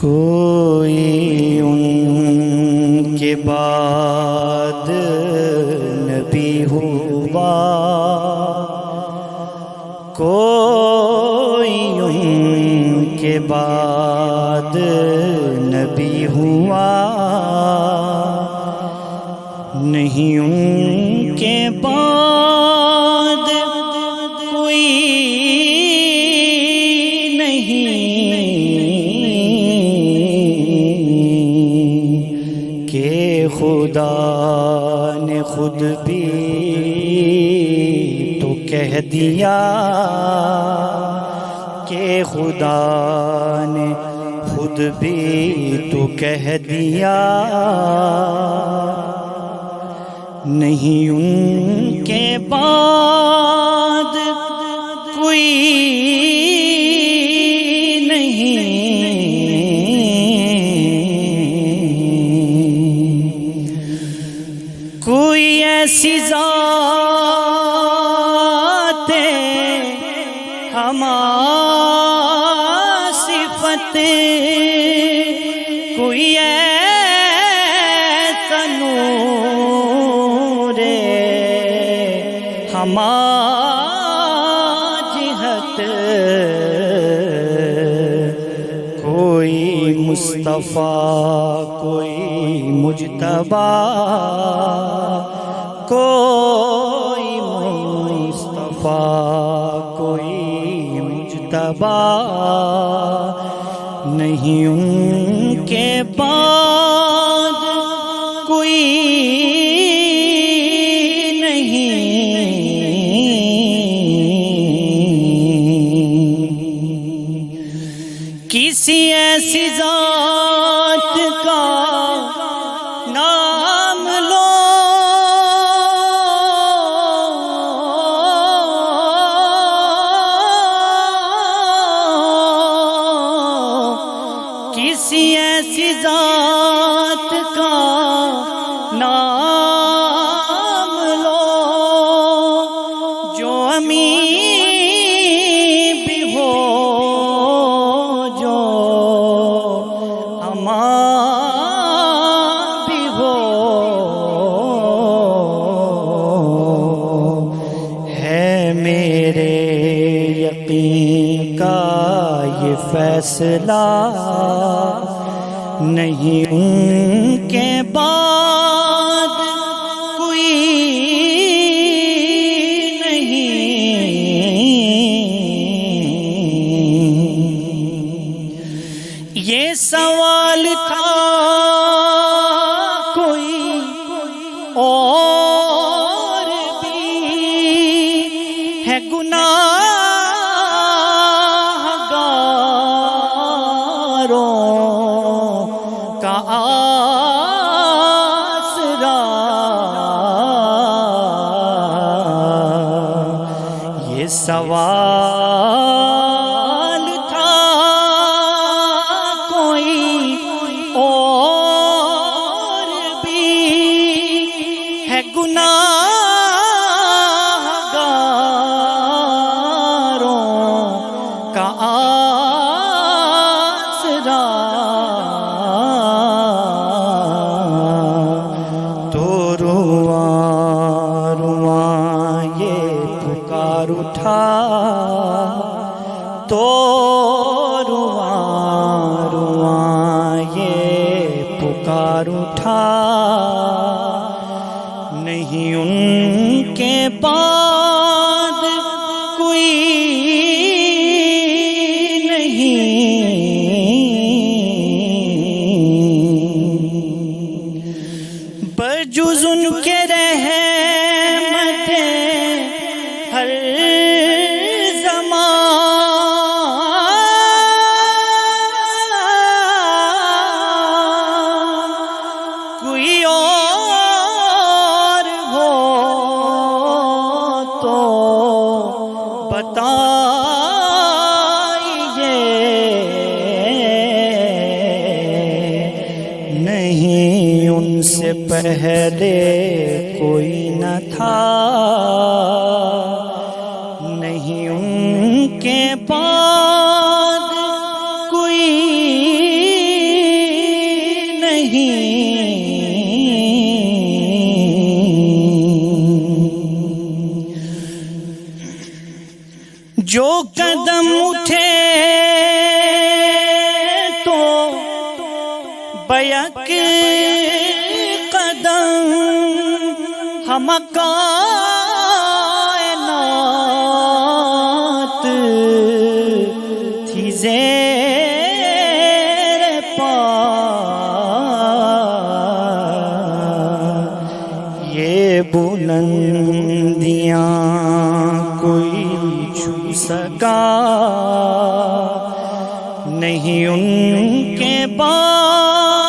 کوئی ان کے بعد نبی ہوا، کوئی ان کے بعد نبی ہوا، نہیں ان کے بعد کوئی نہیں کہ خدا نے خود بھی تو کہہ دیا، کہ خدا نے خود بھی تو کہہ دیا، نہیں ان کے بعد کوئی نہیں کوئی ایسی ذات ہماری صفتیں، کوئی ایسا نور ہماری جہت، کوئی مصطفیٰ کوئی مجتبی، کوئی مصطفیٰ کوئی مجتبی، نہیں ان کے بعد کوئی کسی ایسی ذات کا نام لو کسی ایسی ذات کا نام لو جو امین بھی ہو، بھی ہو، ہے میرے یقین کا یہ فیصلہ، نہیں ان کے بعد کوئی نہیں۔ یہ سوال تھا کوئی اور بھی ہے گناہگاروں کا آسرا، یہ سوال تھا کوئی اور بھی ہے گناہگاروں کا آسرا، تو رواں رواں یہ پکار اٹھا، تو رواں رواں یہ پکار اٹھا، نہیں ان کے بعد کوئی نہیں، بجز ان کے رحمت ہر زمان، کوئی اور ہو تو بتائیے، نہیں ان سے پہلے کوئی نہ تھا، نہیں ان کے بعد کوئی قدم اٹھے تو بیک قدم ہم کائنات تھی زیر پا یہ بلندیاں کوئی چھو سکا نہیں ان کے بعد